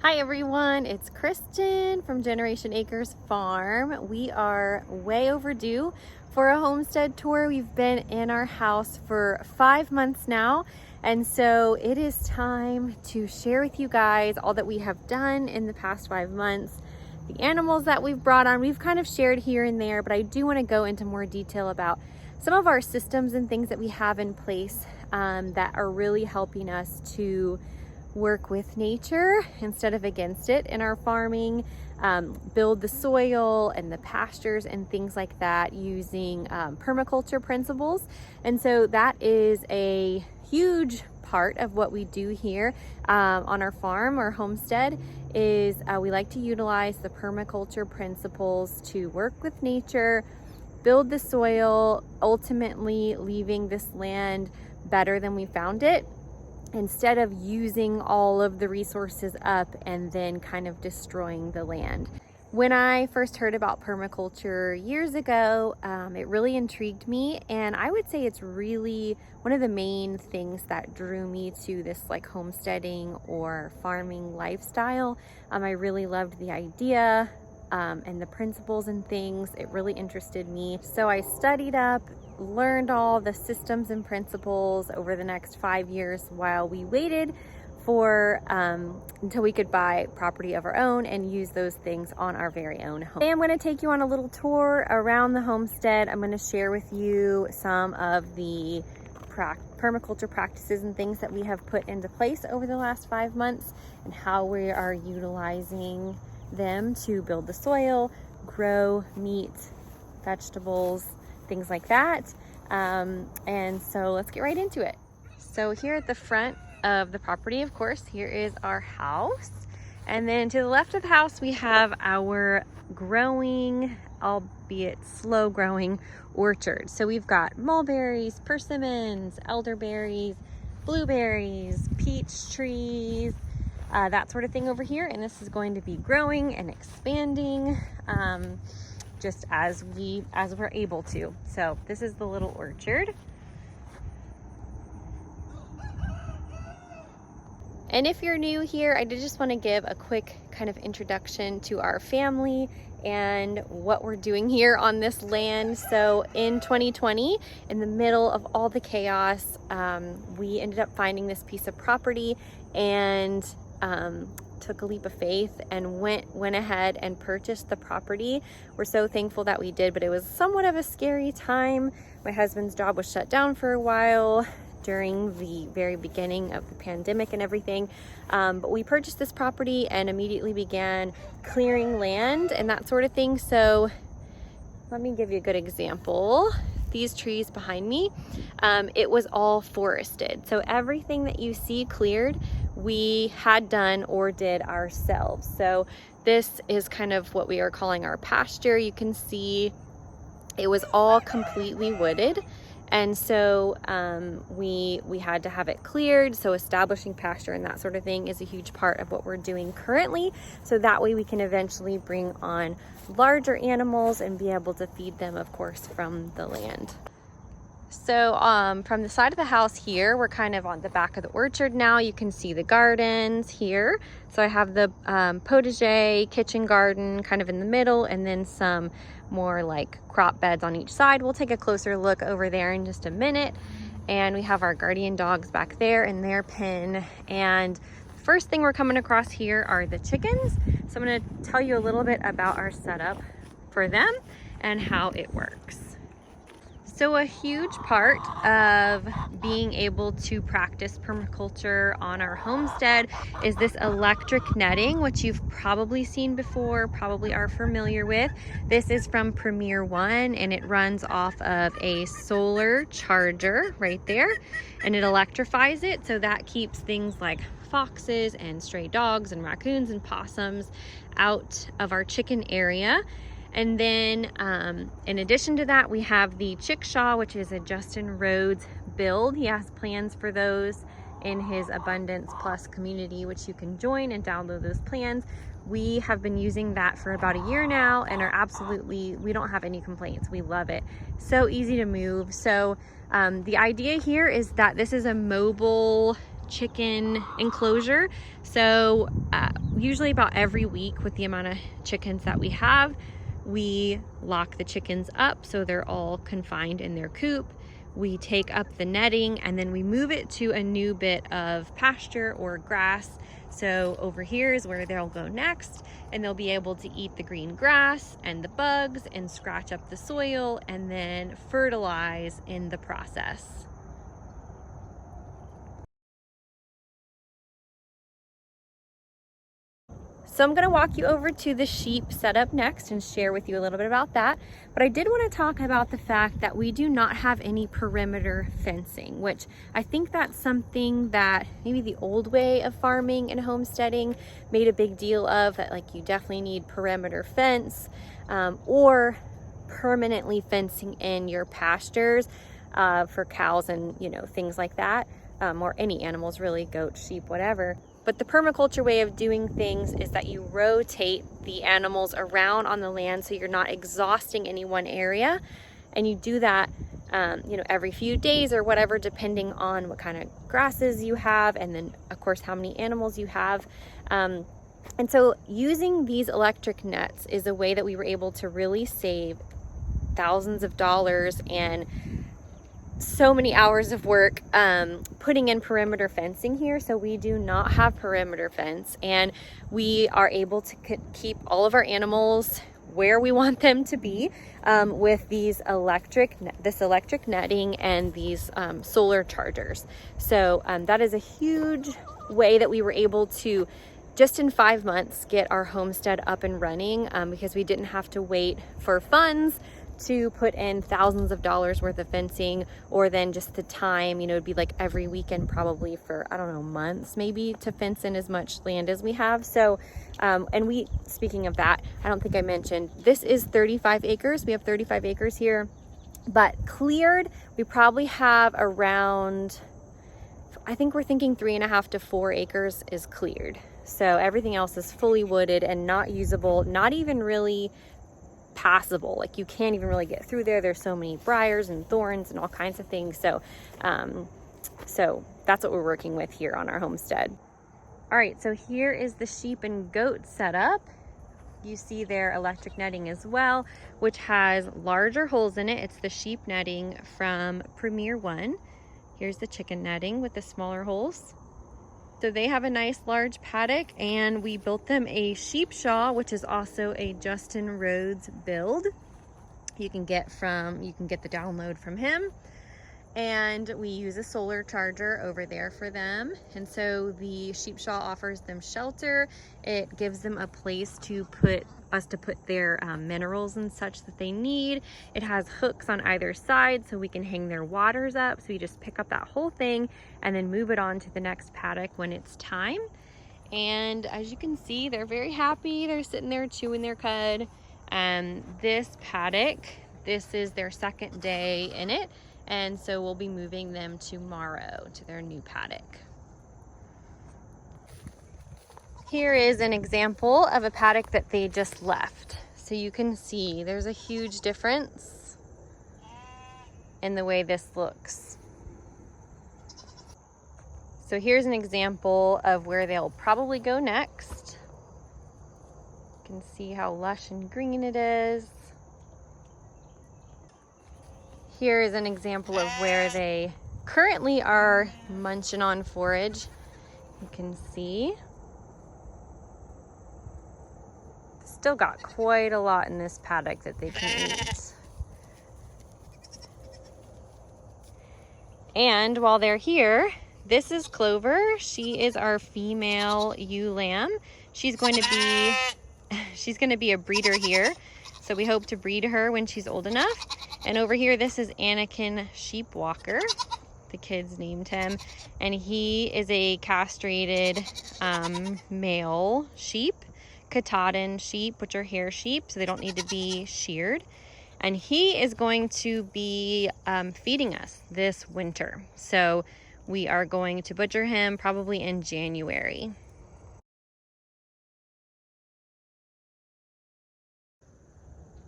Hi everyone, it's Kristen from Generation Acres Farm. We are way overdue for a homestead tour. We've been in our house for 5 months now, and so it is time to share with you guys all that we have done in the past 5 months, the animals that we've brought on. We've kind of shared here and there, but I do want to go into more detail about some of our systems and things that we have in place that are really helping us to work with nature instead of against it in our farming, build the soil and the pastures and things like that using permaculture principles. And so that is a huge part of what we do here on our farm or homestead is we like to utilize the permaculture principles to work with nature, build the soil, ultimately leaving this land better than we found it, instead of using all of the resources up and then kind of destroying the land. When I first heard about permaculture years ago, it really intrigued me, and I would say it's really one of the main things that drew me to this like homesteading or farming lifestyle. I really loved the idea and the principles and things. It really interested me. So I studied up, learned all the systems and principles over the next 5 years while we waited for until we could buy property of our own and use those things on our very own home. Today I'm going to take you on a little tour around the homestead. I'm going to share with you some of the permaculture practices and things that we have put into place over the last 5 months and how we are utilizing them to build the soil, grow meat, vegetables, things like that. And so let's get right into it. So here at the front of the property, of course, here is our house. And then to the left of the house, we have our growing, albeit slow growing orchard. So we've got mulberries, persimmons, elderberries, blueberries, peach trees, that sort of thing over here. And this is going to be growing and expanding just as we're able to. So this is the little orchard. And if you're new here, I did just want to give a quick kind of introduction to our family and what we're doing here on this land. So in 2020, in the middle of all the chaos, we ended up finding this piece of property and took a leap of faith and went ahead and purchased the property. We're so thankful that we did, but it was somewhat of a scary time. My husband's job was shut down for a while during the very beginning of the pandemic and everything. But we purchased this property and immediately began clearing land and that sort of thing. So let me give you a good example. These trees behind me, it was all forested. So everything that you see cleared, we had done or did ourselves. So this is kind of what we are calling our pasture. You can see it was all completely wooded. And so we had to have it cleared. So establishing pasture and that sort of thing is a huge part of what we're doing currently. So that way we can eventually bring on larger animals and be able to feed them, of course, from the land. So from the side of the house here, we're kind of on the back of the orchard now. You can see the gardens here. So I have the potager, kitchen garden kind of in the middle, and then some more like crop beds on each side. We'll take a closer look over there in just a minute. And we have our guardian dogs back there in their pen. And the first thing we're coming across here are the chickens. So I'm going to tell you a little bit about our setup for them and how it works. So a huge part of being able to practice permaculture on our homestead is this electric netting, which you've probably seen before, probably are familiar with. This is from Premier One, and it runs off of a solar charger right there, and it electrifies it. So that keeps things like foxes and stray dogs and raccoons and possums out of our chicken area. And then in addition to that, we have the Chickshaw, which is a Justin Rhodes build. He has plans for those in his Abundance Plus community, which you can join and download those plans. We have been using that for about a year now and are absolutely, we don't have any complaints. We love it. So easy to move. So the idea here is that this is a mobile chicken enclosure. So usually about every week, with the amount of chickens that we have, we lock the chickens up so they're all confined in their coop. We take up the netting and then we move it to a new bit of pasture or grass. So over here is where they'll go next, and they'll be able to eat the green grass and the bugs and scratch up the soil and then fertilize in the process. So I'm going to walk you over to the sheep setup next and share with you a little bit about that. But I did want to talk about the fact that we do not have any perimeter fencing, which I think that's something that maybe the old way of farming and homesteading made a big deal of, that like you definitely need perimeter fence or permanently fencing in your pastures for cows and, you know, things like that, or any animals really, goats, sheep, whatever. But the permaculture way of doing things is that you rotate the animals around on the land so you're not exhausting any one area. And you do that, you know, every few days or whatever, depending on what kind of grasses you have, and then of course how many animals you have. And so using these electric nets is a way that we were able to really save thousands of dollars and so many hours of work putting in perimeter fencing here. So we do not have perimeter fence, and we are able to keep all of our animals where we want them to be with this electric netting and these solar chargers. So that is a huge way that we were able to just in 5 months get our homestead up and running, because we didn't have to wait for funds to put in thousands of dollars worth of fencing, or then just the time, you know, it'd be like every weekend probably for, I don't know, months maybe, to fence in as much land as we have. So and we, speaking of that, I don't think I mentioned, this is 35 acres. We have 35 acres here, but cleared we probably have around, I think we're thinking 3.5 to 4 acres is cleared. So everything else is fully wooded and not usable, not even really passable. Like you can't even really get through there. There's so many briars and thorns and all kinds of things. So so that's what we're working with here on our homestead. All right, so here is the sheep and goat setup. You see their electric netting as well, which has larger holes in it. It's the sheep netting from Premier One. Here's the chicken netting with the smaller holes. So they have a nice large paddock, and we built them a sheep shaw, which is also a Justin Rhodes build. You can get the download from him. And we use a solar charger over there for them. And so the sheep shaw offers them shelter. It gives them a place to put their minerals and such that they need. It has hooks on either side so we can hang their waters up. So you just pick up that whole thing and then move it on to the next paddock when it's time. And as you can see, they're very happy. They're sitting there chewing their cud. This paddock, this is their second day in it. And so we'll be moving them tomorrow to their new paddock. Here is an example of a paddock that they just left. So you can see there's a huge difference in the way this looks. So here's an example of where they'll probably go next. You can see how lush and green it is. Here is an example of where they currently are munching on forage. You can see. Still got quite a lot in this paddock that they can eat. And while they're here, this is Clover. She is our female ewe lamb. She's going to be a breeder here. So we hope to breed her when she's old enough. And over here, this is Anakin Sheep Walker. The kids named him. And he is a castrated male sheep, Katahdin sheep, which are hair sheep, so they don't need to be sheared. And he is going to be feeding us this winter. So we are going to butcher him probably in January.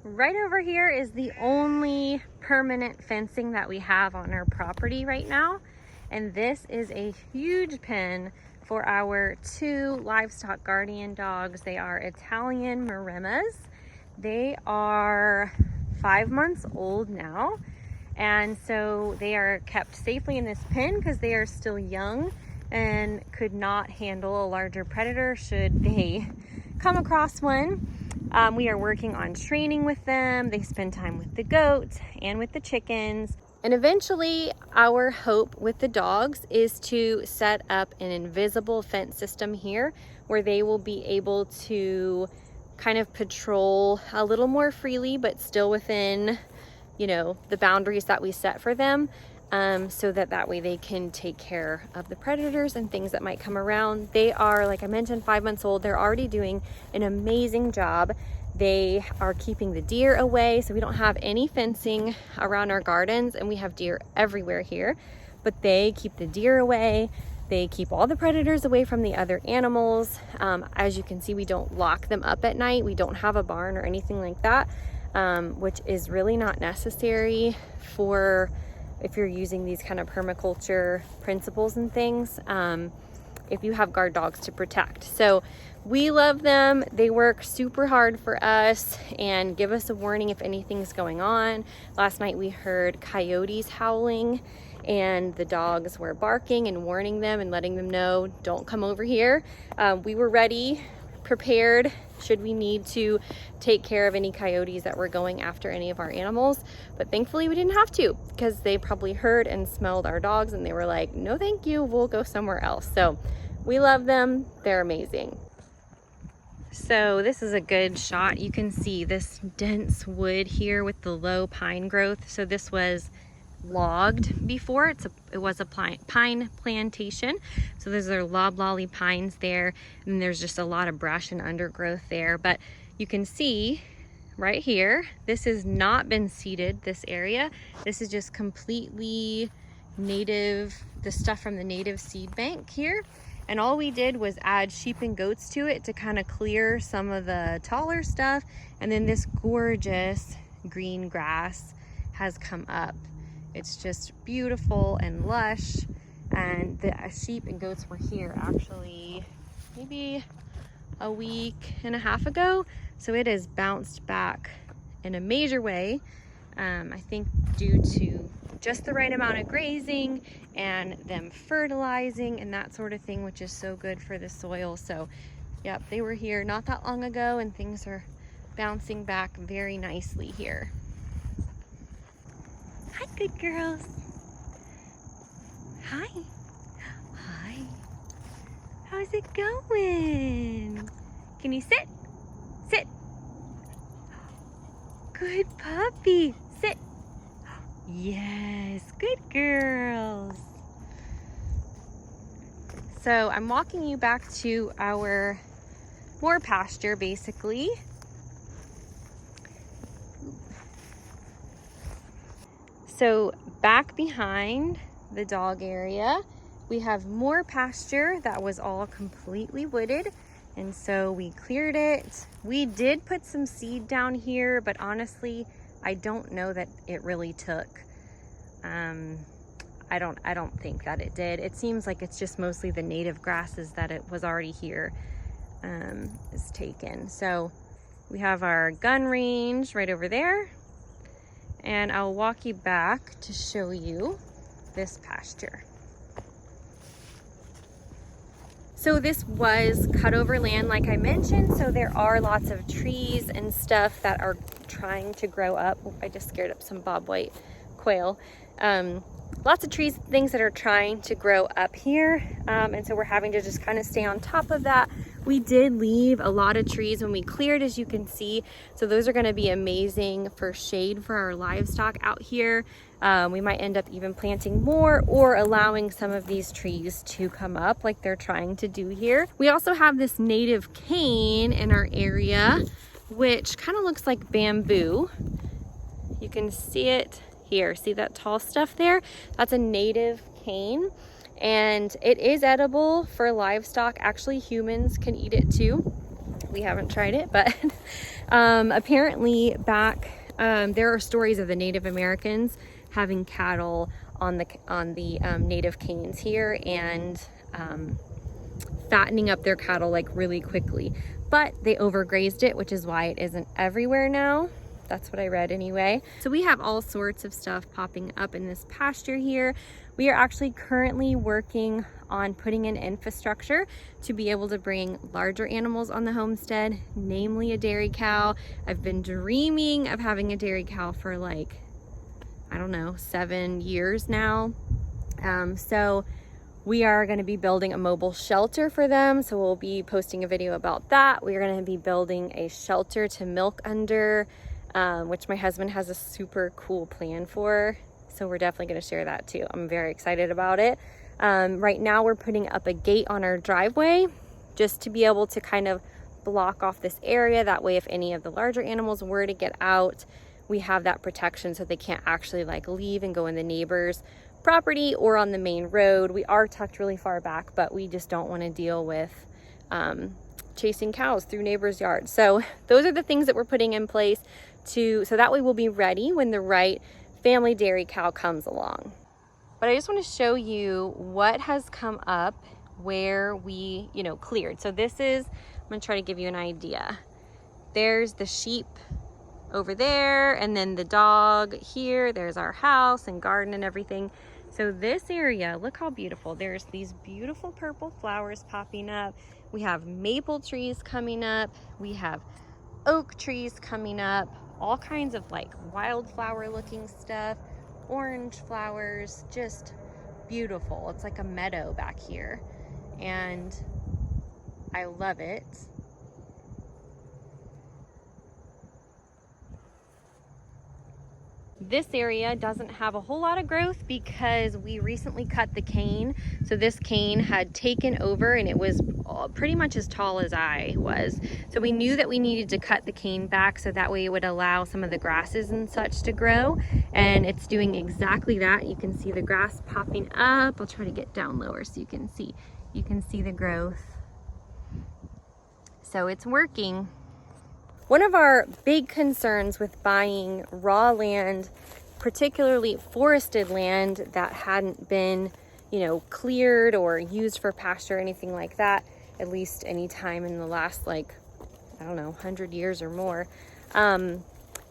Right over here is the only permanent fencing that we have on our property right now. And this is a huge pen for our 2 livestock guardian dogs. They are Italian Marimas. They are 5 months old now. And so they are kept safely in this pen because they are still young and could not handle a larger predator should they come across one. We are working on training with them. They spend time with the goats and with the chickens. And eventually our hope with the dogs is to set up an invisible fence system here where they will be able to kind of patrol a little more freely, but still within, you know, the boundaries that we set for them, so that way they can take care of the predators and things that might come around. They are, like I mentioned, 5 months old. They're already doing an amazing job. They are keeping the deer away, so we don't have any fencing around our gardens, and we have deer everywhere here, but they keep the deer away. They keep all the predators away from the other animals. As you can see, we don't lock them up at night. We don't have a barn or anything like that, which is really not necessary for if you're using these kind of permaculture principles and things, if you have guard dogs to protect. So we love them. They work super hard for us and give us a warning if anything's going on. Last night we heard coyotes howling, and the dogs were barking and warning them and letting them know, don't come over here. We were ready, prepared, should we need to take care of any coyotes that were going after any of our animals. But thankfully we didn't have to, because they probably heard and smelled our dogs and they were like, no thank you, we'll go somewhere else. So we love them. They're amazing. So this is a good shot. You can see this dense wood here with the low pine growth. So this was logged before. It was a pine plantation. So those are loblolly pines there, and there's just a lot of brush and undergrowth there. But you can see right here, this has not been seeded, this area. This is just completely native, the stuff from the native seed bank here. And all we did was add sheep and goats to it to kind of clear some of the taller stuff. And then this gorgeous green grass has come up. It's just beautiful and lush. And the sheep and goats were here actually maybe a week and a half ago. So it has bounced back in a major way. I think due to just the right amount of grazing and them fertilizing and that sort of thing, which is so good for the soil. So yep, they were here not that long ago, and things are bouncing back very nicely here. Hi, good girls. Hi. Hi. How's it going? Can you sit? Sit. Good puppy. Sit. Yes, good girls. So I'm walking you back to our more pasture, basically. So back behind the dog area, we have more pasture that was all completely wooded. And so we cleared it. We did put some seed down here, but honestly, I don't know that it really took. I don't think that it did. It seems like it's just mostly the native grasses that it was already here is taken. So we have our gun range right over there. And I'll walk you back to show you this pasture. So this was cut over land, like I mentioned, so there are lots of trees and stuff that are trying to grow up. Oh, I just scared up some bobwhite quail. Lots of trees, things that are trying to grow up here, and so we're having to just kind of stay on top of that. We did leave a lot of trees when we cleared, as you can see, so those are going to be amazing for shade for our livestock out here. We might end up even planting more or allowing some of these trees to come up like they're trying to do here. We also have this native cane in our area, which kind of looks like bamboo. You can see it here. See that tall stuff there? That's a native cane, and it is edible for livestock. Actually, humans can eat it too. We haven't tried it, but apparently back there are stories of the Native Americans having cattle on the native canes here and fattening up their cattle like really quickly. But they overgrazed it, which is why it isn't everywhere now. That's what I read anyway. So we have all sorts of stuff popping up in this pasture here. We are actually currently working on putting in infrastructure to be able to bring larger animals on the homestead, namely a dairy cow. I've been dreaming of having a dairy cow for like, I don't know, 7 years now. So we are going to be building a mobile shelter for them. So we'll be posting a video about that. We are going to be building a shelter to milk under, which my husband has a super cool plan for. So we're definitely going to share that too. I'm very excited about it. Right now we're putting up a gate on our driveway just to be able to kind of block off this area. That way, if any of the larger animals were to get out, we have that protection so they can't actually like leave and go in the neighbor's property or on the main road. We are tucked really far back, but we just don't want to deal with chasing cows through neighbors' yards. So those are the things that we're putting in place so that way we'll be ready when the right family dairy cow comes along. But I just want to show you what has come up where we, cleared. So this is, I'm going to try to give you an idea. There's the sheep over there, and then the dog here. There's our house and garden and everything. So this area, look how beautiful. There's these beautiful purple flowers popping up. We have maple trees coming up. We have oak trees coming up. All kinds of like wildflower looking stuff. Orange flowers, just beautiful. It's like a meadow back here. And I love it. This area doesn't have a whole lot of growth because we recently cut the cane. So this cane had taken over and it was pretty much as tall as I was. So we knew that we needed to cut the cane back so that way it would allow some of the grasses and such to grow. And it's doing exactly that. You can see the grass popping up. I'll try to get down lower so you can see. You can see the growth. So it's working. One of our big concerns with buying raw land, particularly forested land that hadn't been, cleared or used for pasture or anything like that, at least any time in the last 100 years or more,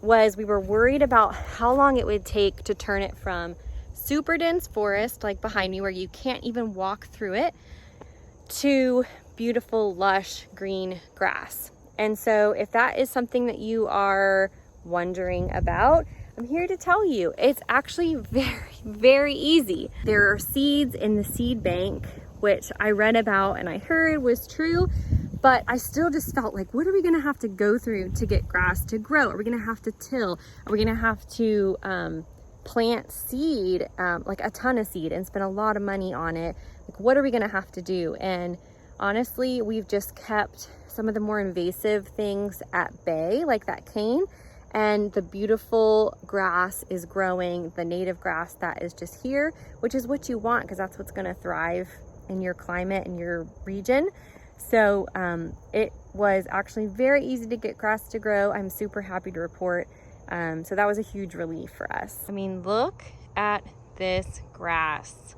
was we were worried about how long it would take to turn it from super dense forest, like behind me where you can't even walk through it, to beautiful, lush, green grass. And so if that is something that you are wondering about, I'm here to tell you, it's actually very, very easy. There are seeds in the seed bank, which I read about and I heard was true, but I still just felt like, what are we gonna have to go through to get grass to grow? Are we gonna have to till? Are we gonna have to plant seed, like a ton of seed and spend a lot of money on it? Like, what are we gonna have to do? And honestly, we've just kept some of the more invasive things at bay, like that cane, and the beautiful grass is growing, the native grass that is just here, which is what you want because that's what's going to thrive in your climate and your region. So it was actually very easy to get grass to grow. I'm super happy to report. So that was a huge relief for us. I mean, look at this grass.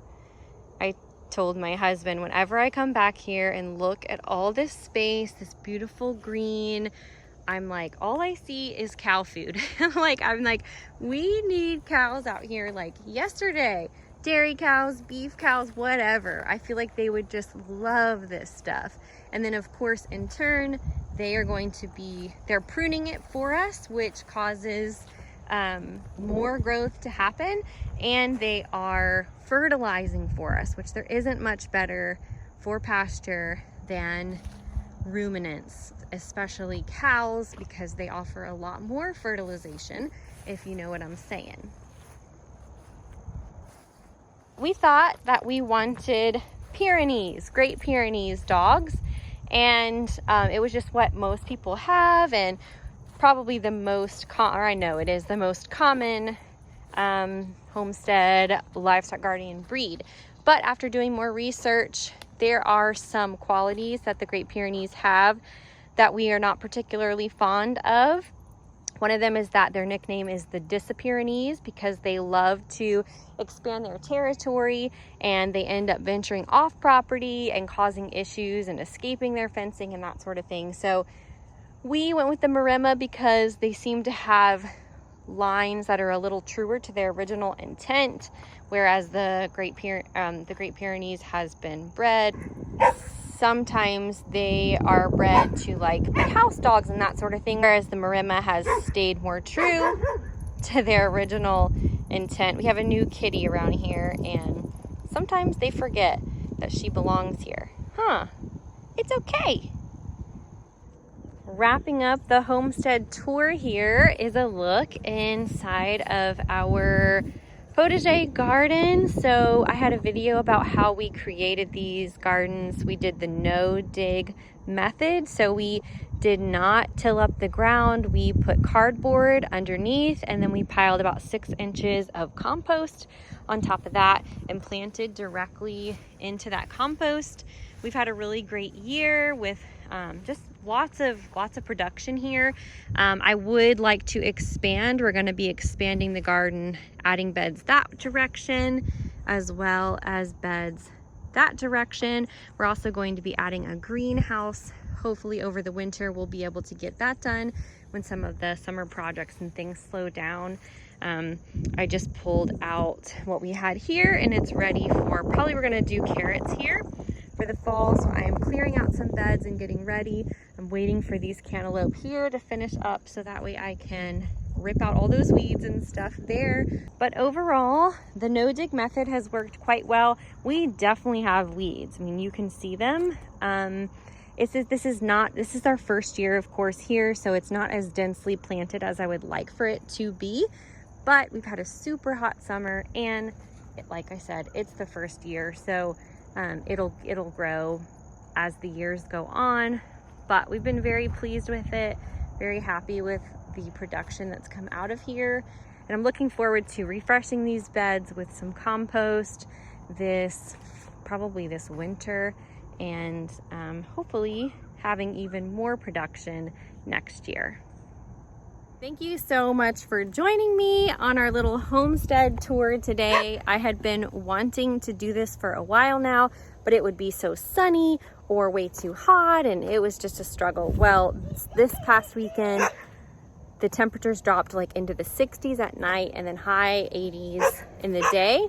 I told my husband, whenever I come back here and look at all this space, this beautiful green, I'm like, all I see is cow food. I'm like, we need cows out here like yesterday. Dairy cows, beef cows, whatever. I feel like they would just love this stuff. And then of course, in turn, they're pruning it for us, which causes more growth to happen, and they are fertilizing for us, which there isn't much better for pasture than ruminants, especially cows, because they offer a lot more fertilization, if you know what I'm saying. We thought that we wanted Great Pyrenees dogs, and it was just what most people have, and probably the most the most common homestead livestock guardian breed. But after doing more research, there are some qualities that the Great Pyrenees have that we are not particularly fond of. One of them is that their nickname is the Disappearanese because they love to expand their territory and they end up venturing off property and causing issues and escaping their fencing and that sort of thing. So we went with the Maremma because they seem to have lines that are a little truer to their original intent, whereas the Great Pyrenees has been bred. Sometimes they are bred to like house dogs and that sort of thing, whereas the Maremma has stayed more true to their original intent. We have a new kitty around here and sometimes they forget that she belongs here. It's okay. Wrapping up the homestead tour, here is a look inside of our potager garden. So I had a video about how we created these gardens. We did the no dig method. So we did not till up the ground. We put cardboard underneath and then we piled about 6 inches of compost on top of that and planted directly into that compost. We've had a really great year with just lots of production here. I would like to expand. We're going to be expanding the garden, adding beds that direction as well as beds that direction. We're also going to be adding a greenhouse. Hopefully over the winter we'll be able to get that done when some of the summer projects and things slow down. I just pulled out what we had here and it's ready for, probably we're going to do carrots here for the fall. So I am clearing out some beds and getting ready. I'm waiting for these cantaloupe here to finish up so that way I can rip out all those weeds and stuff there. But overall, the no dig method has worked quite well. We definitely have weeds. I mean, you can see them. This is our first year, of course, here, so it's not as densely planted as I would like for it to be. But we've had a super hot summer, and like I said, it's the first year, so it'll grow as the years go on. But we've been very pleased with it, very happy with the production that's come out of here. And I'm looking forward to refreshing these beds with some compost probably this winter, and hopefully having even more production next year. Thank you so much for joining me on our little homestead tour today. I had been wanting to do this for a while now, but it would be so sunny or way too hot and it was just a struggle. Well, this past weekend, the temperatures dropped like into the 60s at night and then high 80s in the day.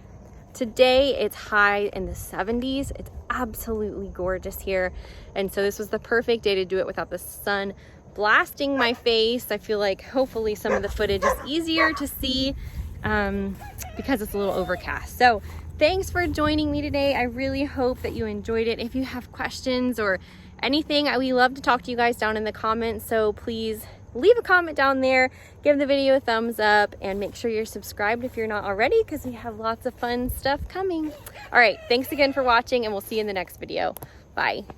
Today it's high in the 70s. It's absolutely gorgeous here. And so this was the perfect day to do it without the sun blasting my face. I feel like hopefully some of the footage is easier to see because it's a little overcast. So thanks for joining me today. I really hope that you enjoyed it. If you have questions or anything, we love to talk to you guys down in the comments. So please leave a comment down there, give the video a thumbs up, and make sure you're subscribed if you're not already because we have lots of fun stuff coming. All right, thanks again for watching and we'll see you in the next video. Bye.